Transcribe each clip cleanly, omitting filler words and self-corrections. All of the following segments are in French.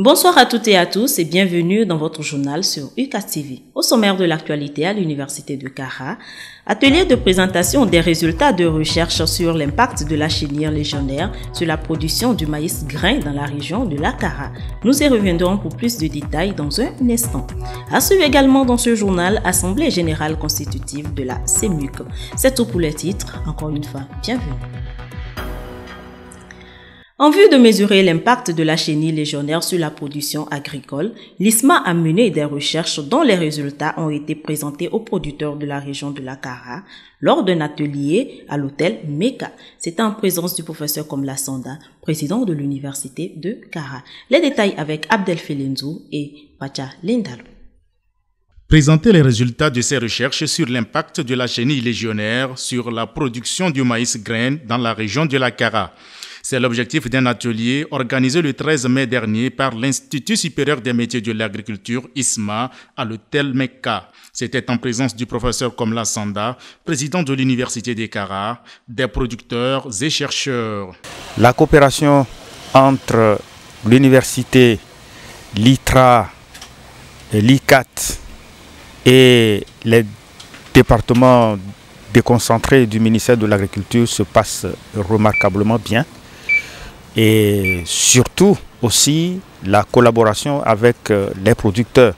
Bonsoir à toutes et à tous et bienvenue dans votre journal sur UCAS TV. Au sommaire de l'actualité à l'Université de Kara, atelier de présentation des résultats de recherche sur l'impact de la chenille légionnaire sur la production du maïs grain dans la région de la Kara. Nous y reviendrons pour plus de détails dans un instant. À suivre également dans ce journal, Assemblée générale constitutive de la CEMUC. C'est tout pour les titres. Encore une fois, bienvenue. En vue de mesurer l'impact de la chenille légionnaire sur la production agricole, l'ISMA a mené des recherches dont les résultats ont été présentés aux producteurs de la région de la Kara lors d'un atelier à l'hôtel Meka. C'était en présence du professeur Komla Sanda, président de l'université de Kara. Les détails avec Abdel Felenzou et Pacha Lindalo. Présenter les résultats de ces recherches sur l'impact de la chenille légionnaire sur la production du maïs grain dans la région de la Kara. C'est l'objectif d'un atelier organisé le 13 mai dernier par l'Institut supérieur des métiers de l'agriculture, ISMA, à l'hôtel Meka. C'était en présence du professeur Komla Sanda, président de l'université des Kara, des producteurs et chercheurs. La coopération entre l'université, l'ITRA, l'ICAT et les départements déconcentrés du ministère de l'Agriculture se passe remarquablement bien. Et surtout aussi la collaboration avec les producteurs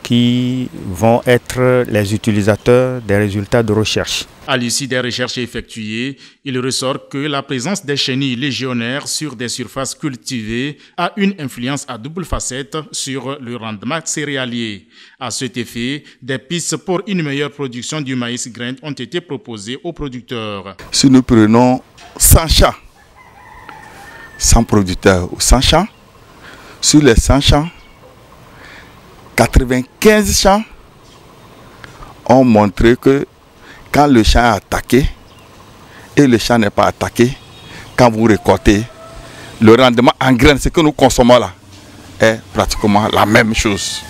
qui vont être les utilisateurs des résultats de recherche. À l'issue des recherches effectuées, il ressort que la présence des chenilles légionnaires sur des surfaces cultivées a une influence à double facette sur le rendement céréalier. À cet effet, des pistes pour une meilleure production du maïs grain ont été proposées aux producteurs. Si nous prenons 100 champs, 100 producteurs ou 100 champs, sur les 100 champs, 95 champs ont montré que quand le champ est attaqué et le champ n'est pas attaqué, quand vous récoltez, le rendement en graines, ce que nous consommons là, est pratiquement la même chose.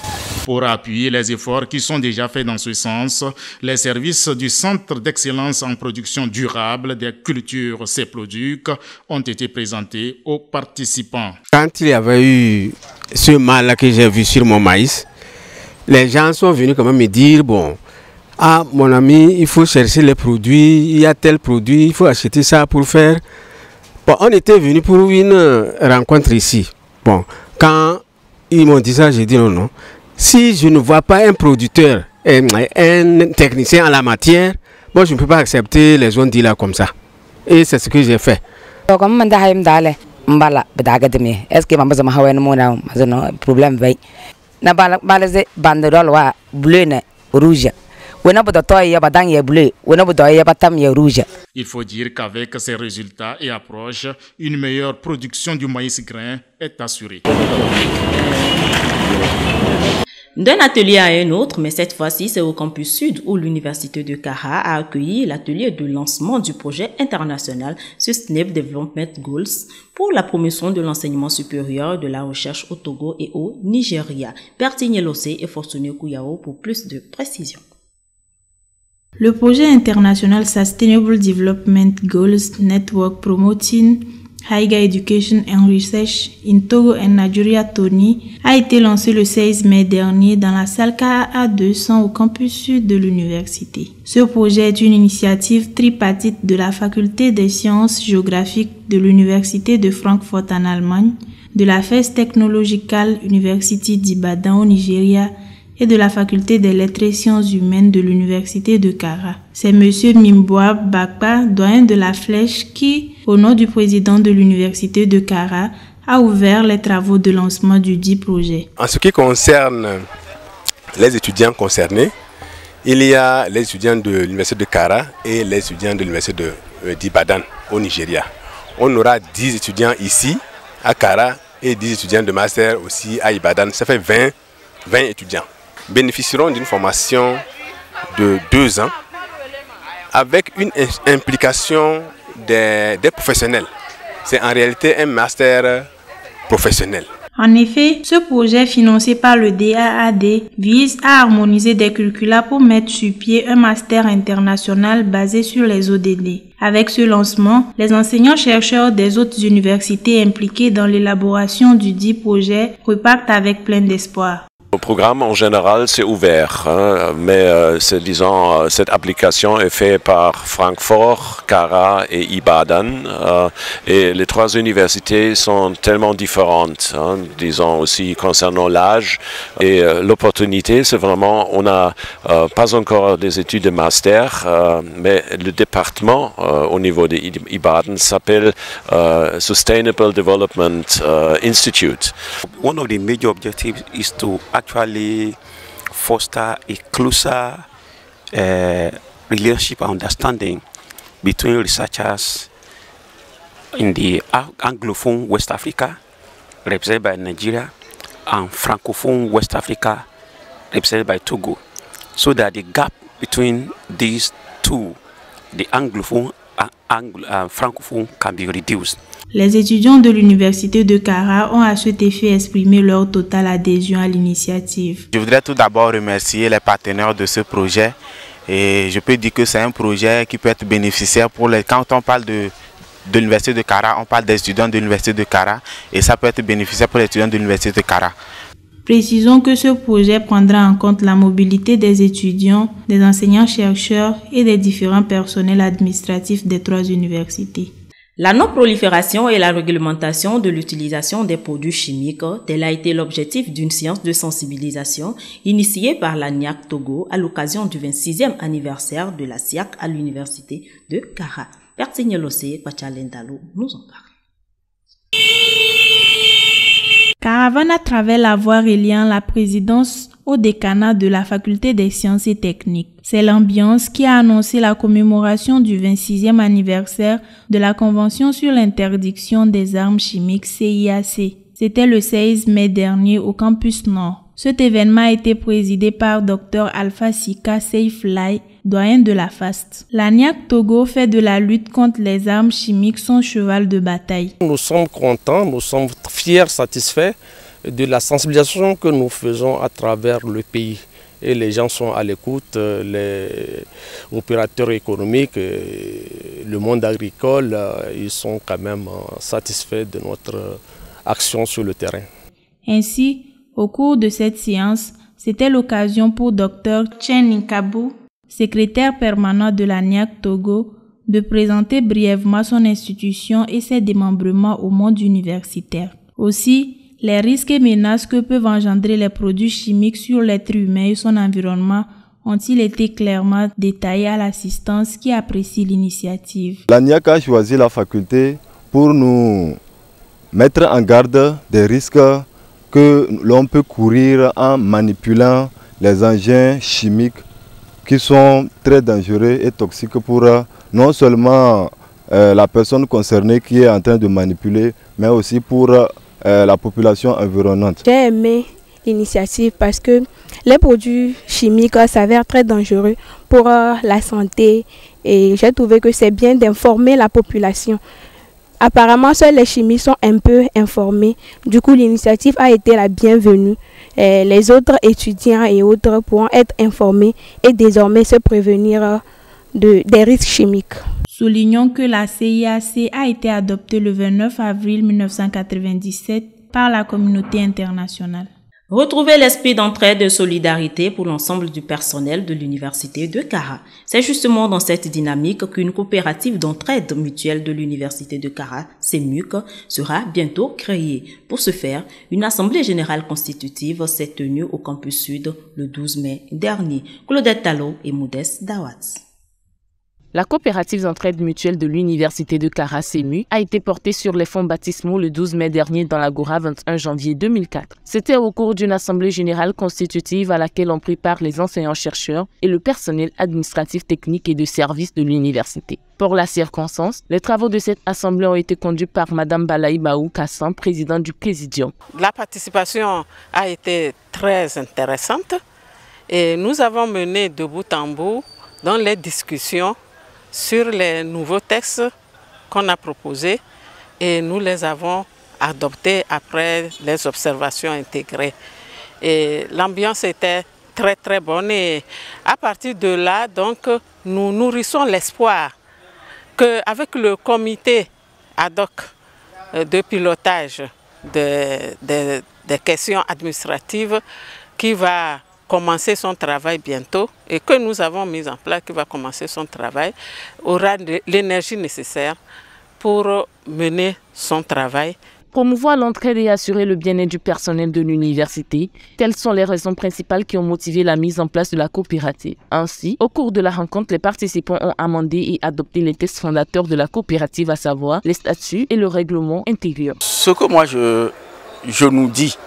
Pour appuyer les efforts qui sont déjà faits dans ce sens, les services du Centre d'excellence en production durable des cultures CEPLODUC ont été présentés aux participants. Quand il y avait eu ce mal-là que j'ai vu sur mon maïs, les gens sont venus quand même me dire, bon, ah mon ami, il faut chercher les produits, il y a tel produit, il faut acheter ça pour faire. Bon, on était venu pour une rencontre ici. Bon, quand ils m'ont dit ça, j'ai dit non, non. Si je ne vois pas un producteur, un technicien en la matière, moi je ne peux pas accepter les zones là comme ça. Et c'est ce que j'ai fait. Est-ce que je problème na balase banderole wa bleu na rouge. Il faut dire qu'avec ces résultats et approches, une meilleure production du maïs grain est assurée. D'un atelier à un autre, mais cette fois-ci c'est au campus sud où l'université de Kara a accueilli l'atelier de lancement du projet international Sustainable Development Goals pour la promotion de l'enseignement supérieur de la recherche au Togo et au Nigeria. Bertigne Lossé et Fortuné Kouyao pour plus de précisions. Le projet international Sustainable Development Goals Network Promoting Higher Education and Research in Togo and Nigeria (TONI) a été lancé le 16 mai dernier dans la salle KAA 200 au campus sud de l'université. Ce projet est une initiative tripartite de la faculté des sciences géographiques de l'université de Francfort en Allemagne, de la First Technological University d'Ibadan au Nigeria et de la faculté des lettres et sciences humaines de l'université de Kara. C'est M. Mimboa Bakpa, doyen de la Flèche, qui, au nom du président de l'université de Kara, a ouvert les travaux de lancement du dit projet. En ce qui concerne les étudiants concernés, il y a les étudiants de l'université de Kara et les étudiants de l'université d'Ibadan au Nigeria. On aura 10 étudiants ici à Kara et 10 étudiants de master aussi à Ibadan. Ça fait 20 étudiants. Bénéficieront d'une formation de 2 ans avec une implication des professionnels. C'est en réalité un master professionnel. En effet, ce projet financé par le DAAD vise à harmoniser des curricula pour mettre sur pied un master international basé sur les ODD. Avec ce lancement, les enseignants-chercheurs des autres universités impliquées dans l'élaboration du dit projet repartent avec plein d'espoir. Le programme en général c'est ouvert, hein, mais disons cette application est faite par Francfort, Cara et Ibadan, et les trois universités sont tellement différentes, hein, disons aussi concernant l'âge et l'opportunité. C'est vraiment, on n'a pas encore des études de master, mais le département au niveau de Ibadan s'appelle Sustainable Development Institute. One of the major objectives is to actually foster a closer relationship and understanding between researchers in the Anglophone West Africa, represented by Nigeria, and Francophone West Africa, represented by Togo, so that the gap between these two, the Anglophone and Francophone, can be reduced. Les étudiants de l'université de Cara ont à cet effet exprimé leur totale adhésion à l'initiative. Je voudrais tout d'abord remercier les partenaires de ce projet et je peux dire que c'est un projet qui peut être bénéficiaire pour les... Quand on parle de l'université de Cara, on parle des étudiants de l'université de Cara et ça peut être bénéficiaire pour les étudiants de l'université de Cara. Précisons que ce projet prendra en compte la mobilité des étudiants, des enseignants-chercheurs et des différents personnels administratifs des trois universités. La non-prolifération et la réglementation de l'utilisation des produits chimiques, tel a été l'objectif d'une séance de sensibilisation initiée par la NIAC Togo à l'occasion du 26e anniversaire de la SIAC à l'université de Cara. Pertignelosé Pachalendalo nous en parle. Caravane à travers la voie reliant la présidence au décanat de la faculté des sciences et techniques. C'est l'ambiance qui a annoncé la commémoration du 26e anniversaire de la Convention sur l'interdiction des armes chimiques CIAC. C'était le 16 mai dernier au campus Nord. Cet événement a été présidé par Dr Alpha Sika Seiflai, doyen de la FAST. La NIAC Togo fait de la lutte contre les armes chimiques son cheval de bataille. Nous sommes contents, nous sommes fiers, satisfaits de la sensibilisation que nous faisons à travers le pays. Et les gens sont à l'écoute, les opérateurs économiques, le monde agricole, ils sont quand même satisfaits de notre action sur le terrain. Ainsi, au cours de cette séance, c'était l'occasion pour Dr Chen Nkabou, secrétaire permanent de la NIAC Togo, de présenter brièvement son institution et ses démembrements au monde universitaire. Aussi, les risques et menaces que peuvent engendrer les produits chimiques sur l'être humain et son environnement ont-ils été clairement détaillés à l'assistance qui apprécie l'initiative. La NIAC a choisi la faculté pour nous mettre en garde des risques que l'on peut courir en manipulant les engins chimiques qui sont très dangereux et toxiques pour non seulement la personne concernée qui est en train de manipuler, mais aussi pour la population environnante. J'ai aimé l'initiative parce que les produits chimiques s'avèrent très dangereux pour la santé et j'ai trouvé que c'est bien d'informer la population. Apparemment, seuls les chimistes sont un peu informés. Du coup, l'initiative a été la bienvenue. Les autres étudiants et autres pourront être informés et désormais se prévenir des risques chimiques. Soulignons que la CIAC a été adoptée le 29 avril 1997 par la communauté internationale. Retrouvez l'esprit d'entraide et de solidarité pour l'ensemble du personnel de l'université de Cara. C'est justement dans cette dynamique qu'une coopérative d'entraide mutuelle de l'université de Cara, CEMUC, sera bientôt créée. Pour ce faire, une assemblée générale constitutive s'est tenue au campus sud le 12 mai dernier. Claudette Talot et Modeste Dawat. La coopérative d'entraide mutuelle de l'université de Cara, CEMU, a été portée sur les fonds baptismaux le 12 mai dernier dans l'Agora 21 janvier 2004. C'était au cours d'une assemblée générale constitutive à laquelle ont pris part les enseignants-chercheurs et le personnel administratif technique et de service de l'université. Pour la circonstance, les travaux de cette assemblée ont été conduits par Mme Balaï Baou Kassan, présidente du Présidium. La participation a été très intéressante et nous avons mené de bout en bout dans les discussions sur les nouveaux textes qu'on a proposés et nous les avons adopté après les observations intégrées. Et l'ambiance était très très bonne et à partir de là, donc, nous nourrissons l'espoir qu'avec le comité ad hoc de pilotage des questions administratives qui va commencer son travail bientôt et que nous avons mis en place, qui va commencer son travail, aura l'énergie nécessaire pour mener son travail. Promouvoir l'entraide et assurer le bien-être du personnel de l'université, telles sont les raisons principales qui ont motivé la mise en place de la coopérative. Ainsi, au cours de la rencontre, les participants ont amendé et adopté les textes fondateurs de la coopérative, à savoir les statuts et le règlement intérieur. Ce que moi je nous dis,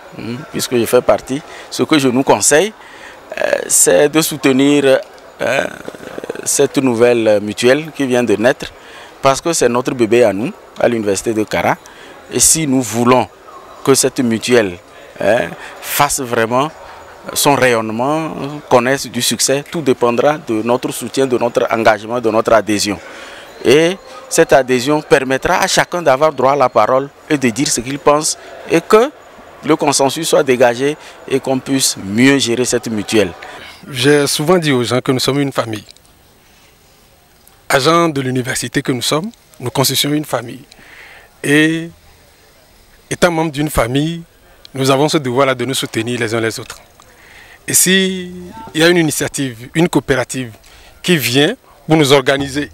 puisque je fais partie, ce que je nous conseille, c'est de soutenir cette nouvelle mutuelle qui vient de naître, parce que c'est notre bébé à nous, à l'université de Kara. Et si nous voulons que cette mutuelle fasse vraiment son rayonnement, connaisse du succès, tout dépendra de notre soutien, de notre engagement, de notre adhésion. Et cette adhésion permettra à chacun d'avoir droit à la parole et de dire ce qu'il pense et que le consensus soit dégagé et qu'on puisse mieux gérer cette mutuelle. J'ai souvent dit aux gens que nous sommes une famille. Agents de l'université que nous sommes, nous constituons une famille. Et étant membre d'une famille, nous avons ce devoir-là de nous soutenir les uns les autres. Et s'il y a une initiative, une coopérative qui vient pour nous organiser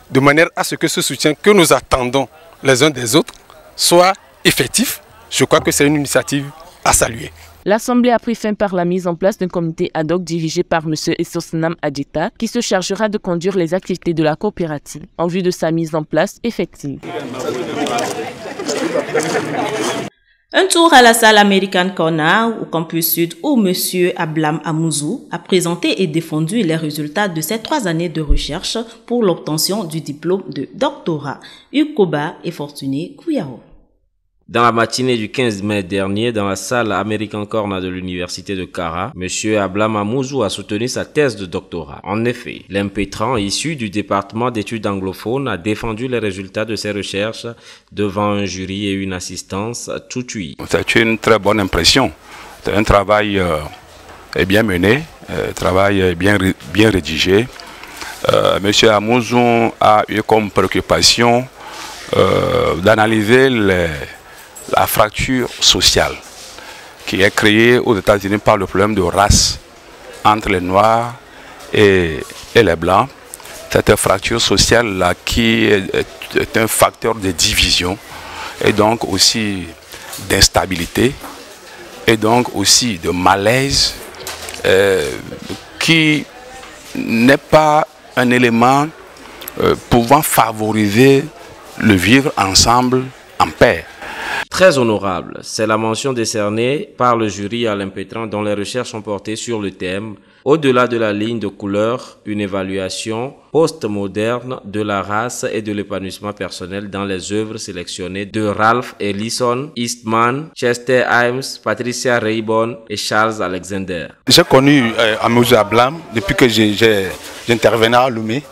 de manière à ce que ce soutien que nous attendons les uns des autres soit effectif, je crois que c'est une initiative à saluer. L'Assemblée a pris fin par la mise en place d'un comité ad hoc dirigé par M. Essosnam Adjeta qui se chargera de conduire les activités de la coopérative en vue de sa mise en place effective. Un tour à la salle American Corner au campus sud où M. Ablam Amouzou a présenté et défendu les résultats de ses 3 années de recherche pour l'obtention du diplôme de doctorat. Ukoba et Fortuné Kouyao. Dans la matinée du 15 mai dernier, dans la salle American Corner de l'université de Kara, M. Ablam Amouzou a soutenu sa thèse de doctorat. En effet, l'impétrant issu du département d'études anglophones a défendu les résultats de ses recherches devant un jury et une assistance tout ouïe. C'est une très bonne impression. C'est un travail bien mené, un travail bien rédigé. M. Amouzou a eu comme préoccupation d'analyser la fracture sociale qui est créée aux États-Unis par le problème de race entre les Noirs et les Blancs. Cette fracture sociale-là qui est un facteur de division et donc aussi d'instabilité et donc aussi de malaise qui n'est pas un élément pouvant favoriser le vivre ensemble en paix. Très honorable, c'est la mention décernée par le jury à l'impétrant dont les recherches ont porté sur le thème « Au-delà de la ligne de couleur, une évaluation post-moderne de la race et de l'épanouissement personnel dans les œuvres sélectionnées de Ralph Ellison, Eastman, Chester Himes, Patricia Raybon et Charles Alexander ». J'ai connu Amouzou Ablam depuis que j'intervenais à Lomé.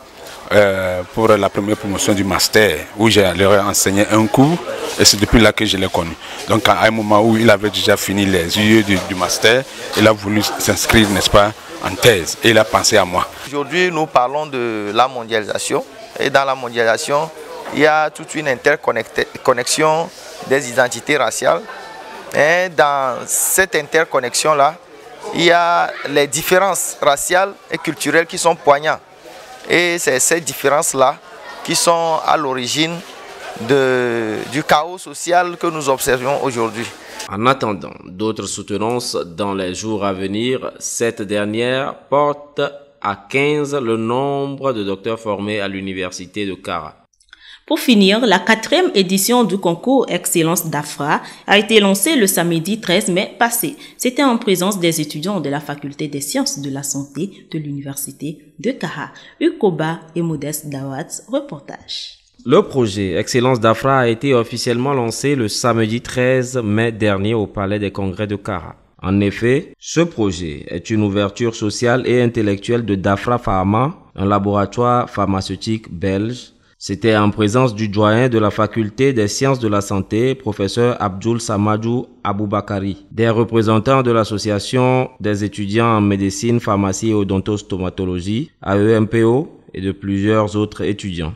Pour la première promotion du master où j'ai enseigné un cours et c'est depuis là que je l'ai connu. Donc à un moment où il avait déjà fini les UE du master, il a voulu s'inscrire, n'est-ce pas, en thèse et il a pensé à moi. Aujourd'hui nous parlons de la mondialisation et dans la mondialisation il y a toute une interconnexion des identités raciales et dans cette interconnexion là il y a les différences raciales et culturelles qui sont poignantes. Et c'est ces différences-là qui sont à l'origine du chaos social que nous observons aujourd'hui. En attendant d'autres soutenances dans les jours à venir, cette dernière porte à 15 le nombre de docteurs formés à l'université de Kara. Pour finir, la 4e édition du concours Excellence d'Afra a été lancée le samedi 13 mai passé. C'était en présence des étudiants de la faculté des sciences de la santé de l'université de Kara. Ukoba et Modeste Dawat, reportage. Le projet Excellence d'Afra a été officiellement lancé le samedi 13 mai dernier au Palais des Congrès de Kara. En effet, ce projet est une ouverture sociale et intellectuelle de Dafra Pharma, un laboratoire pharmaceutique belge C'était en présence du doyen de la faculté des sciences de la santé, professeur Abdul Samadou Aboubakari, des représentants de l'association des étudiants en médecine, pharmacie et odontostomatologie, AEMPO, et de plusieurs autres étudiants.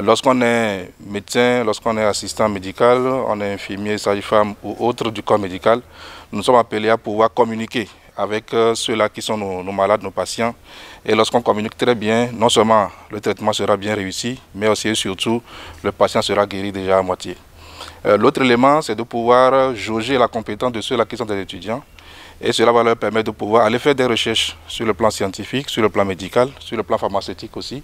Lorsqu'on est médecin, lorsqu'on est assistant médical, on est infirmier, sage-femme ou autre du corps médical, nous sommes appelés à pouvoir communiquer avec ceux-là qui sont nos malades, nos patients. Et lorsqu'on communique très bien, non seulement le traitement sera bien réussi, mais aussi et surtout, le patient sera guéri déjà à moitié. L'autre élément, c'est de pouvoir jauger la compétence de ceux-là qui sont des étudiants. Et cela va leur permettre de pouvoir aller faire des recherches sur le plan scientifique, sur le plan médical, sur le plan pharmaceutique aussi,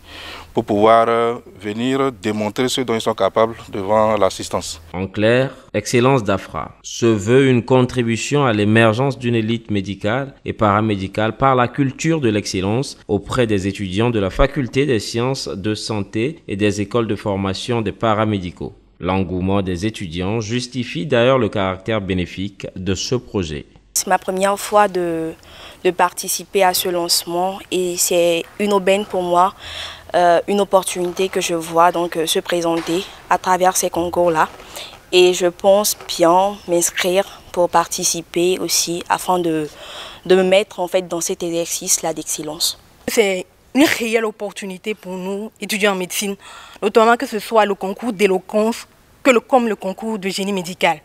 pour pouvoir venir démontrer ce dont ils sont capables devant l'assistance. En clair, Excellence d'Afra se veut une contribution à l'émergence d'une élite médicale et paramédicale par la culture de l'excellence auprès des étudiants de la faculté des sciences de santé et des écoles de formation des paramédicaux. L'engouement des étudiants justifie d'ailleurs le caractère bénéfique de ce projet. C'est ma première fois de participer à ce lancement et c'est une aubaine pour moi, une opportunité que je vois donc se présenter à travers ces concours-là. Et je pense bien m'inscrire pour participer aussi afin de me mettre en fait dans cet exercice-là d'excellence. C'est une réelle opportunité pour nous, étudiants en médecine, notamment que ce soit le concours d'éloquence comme le concours de génie médical.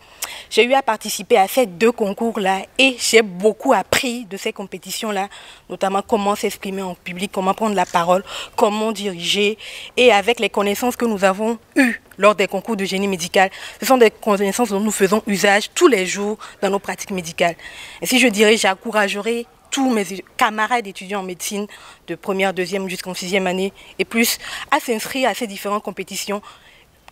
J'ai eu à participer à ces deux concours-là et j'ai beaucoup appris de ces compétitions-là, notamment comment s'exprimer en public, comment prendre la parole, comment diriger. Et avec les connaissances que nous avons eues lors des concours de génie médical, ce sont des connaissances dont nous faisons usage tous les jours dans nos pratiques médicales. Et si je dirais, j'encouragerais tous mes camarades étudiants en médecine de première, deuxième jusqu'en 6e année et plus à s'inscrire à ces différentes compétitions,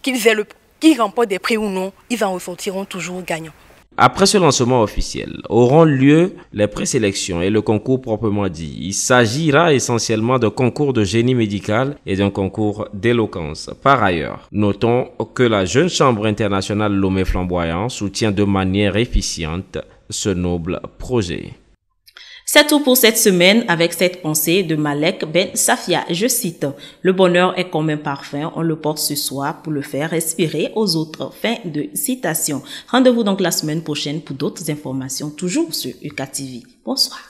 qu'ils remportent des prix ou non, ils en ressortiront toujours gagnants. Après ce lancement officiel, auront lieu les présélections et le concours proprement dit. Il s'agira essentiellement d'un concours de génie médical et d'un concours d'éloquence. Par ailleurs, notons que la Jeune Chambre internationale Lomé Flamboyant soutient de manière efficiente ce noble projet. C'est tout pour cette semaine avec cette pensée de Malek Ben Safia. Je cite, « Le bonheur est comme un parfum, on le porte ce soir pour le faire respirer aux autres. » Fin de citation. Rendez-vous donc la semaine prochaine pour d'autres informations, toujours sur UCATV. Bonsoir.